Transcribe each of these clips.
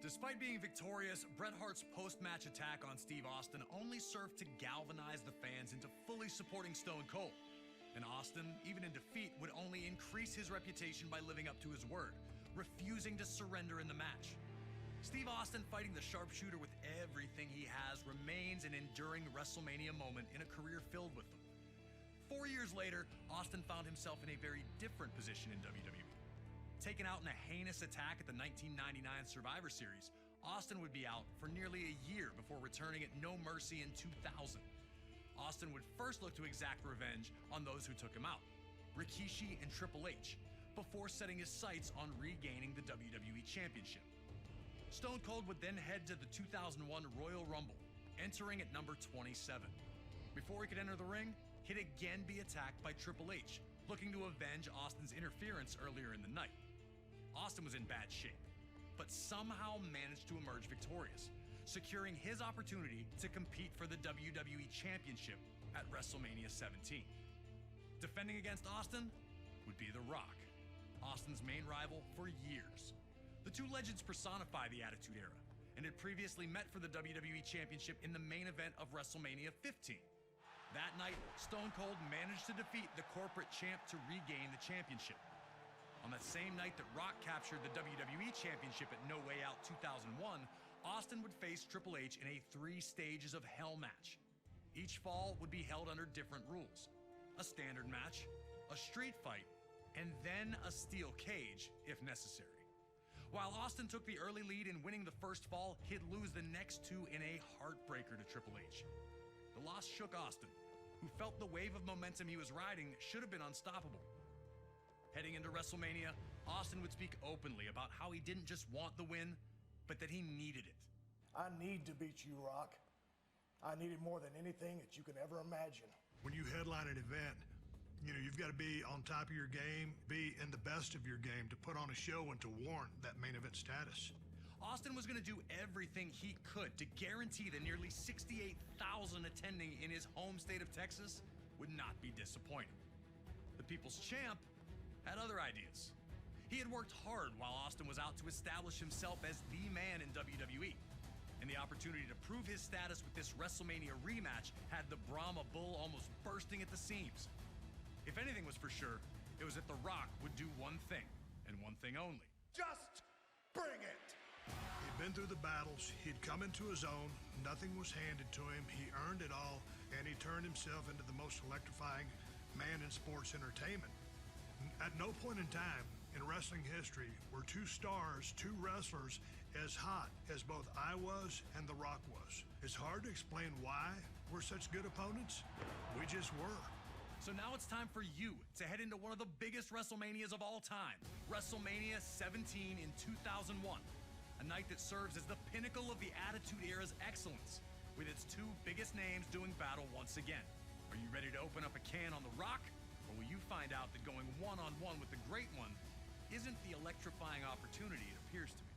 Despite being victorious, Bret Hart's post-match attack on Steve Austin only served to galvanize the fans into fully supporting Stone Cold. And Austin, even in defeat, would only increase his reputation by living up to his word, refusing to surrender in the match. Steve Austin fighting the sharpshooter with everything he has remains an enduring WrestleMania moment in a career filled with them. 4 years later, Austin found himself in a very different position in WWE. Taken out in a heinous attack at the 1999 Survivor Series, Austin would be out for nearly a year before returning at No Mercy in 2000. Austin would first look to exact revenge on those who took him out, Rikishi and Triple H, before setting his sights on regaining the WWE Championship. Stone Cold would then head to the 2001 Royal Rumble, entering at number 27. Before he could enter the ring, he'd again be attacked by Triple H, looking to avenge Austin's interference earlier in the night. Austin was in bad shape, but somehow managed to emerge victorious, securing his opportunity to compete for the WWE Championship at WrestleMania 17. Defending against Austin would be The Rock, Austin's main rival for years. The two legends personify the Attitude Era, and had previously met for the WWE Championship in the main event of WrestleMania 15. That night, Stone Cold managed to defeat the corporate champ to regain the championship. On that same night that Rock captured the WWE Championship at No Way Out 2001, Austin would face Triple H in a 3 stages of hell match. Each fall would be held under different rules: a standard match, a street fight, and then a steel cage if necessary. While Austin took the early lead in winning the first fall, he'd lose the next 2 in a heartbreaker to Triple H. The loss shook Austin, who felt the wave of momentum he was riding should have been unstoppable. Heading into WrestleMania, Austin would speak openly about how he didn't just want the win, but that he needed it. I need to beat you, Rock. I need it more than anything that you can ever imagine. When you headline an event, you've got to be on top of your game, be in the best of your game to put on a show and to warrant that main event status. Austin was going to do everything he could to guarantee the nearly 68,000 attending in his home state of Texas would not be disappointed. The People's Champ had other ideas. He had worked hard while Austin was out to establish himself as the man in WWE. And the opportunity to prove his status with this WrestleMania rematch had the Brahma Bull almost bursting at the seams. If anything was for sure, it was that The Rock would do one thing, and one thing only. Just bring it! He'd been through the battles, he'd come into his own, nothing was handed to him, he earned it all, and he turned himself into the most electrifying man in sports entertainment. At no point in time in wrestling history were 2 stars, 2 wrestlers, as hot as both I was and The Rock was. It's hard to explain why we're such good opponents. We just were. So now it's time for you to head into one of the biggest WrestleManias of all time, WrestleMania 17 in 2001. A night that serves as the pinnacle of the Attitude Era's excellence, with its 2 biggest names doing battle once again. Are you ready to open up a can on The Rock? Or will you find out that going one-on-one with the Great One isn't the electrifying opportunity it appears to be?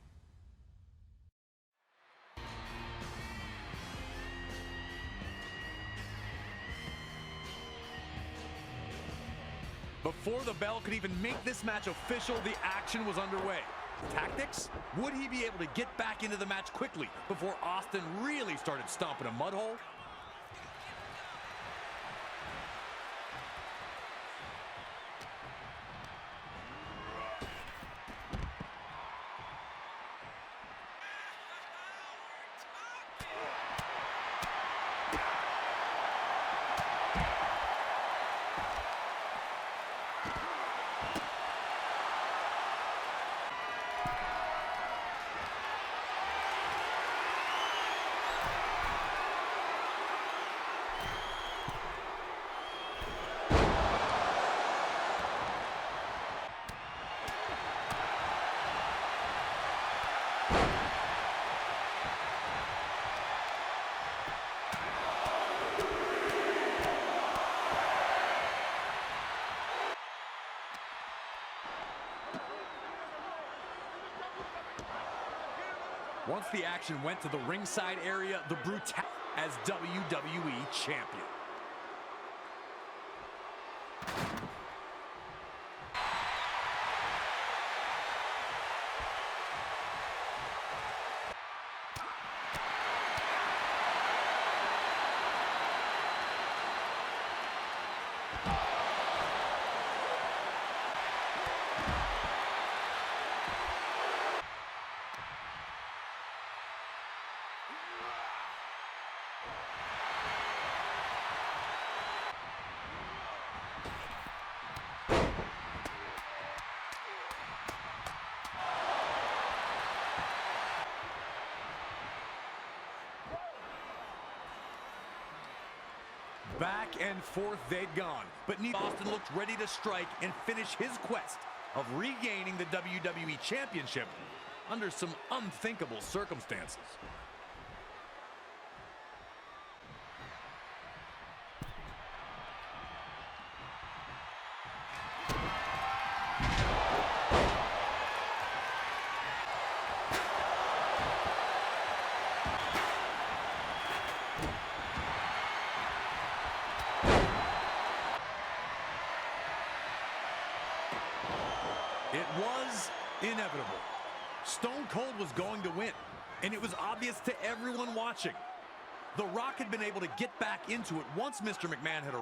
Before the bell could even make this match official, the action was underway. Tactics? Would he be able to get back into the match quickly before Austin really started stomping a mud hole? Once the action went to the ringside area, the brutality as WWE Champion. Back and forth they'd gone, but Austin looked ready to strike and finish his quest of regaining the WWE Championship under some unthinkable circumstances. It was inevitable. Stone Cold was going to win, and it was obvious to everyone watching. The Rock had been able to get back into it once Mr. McMahon had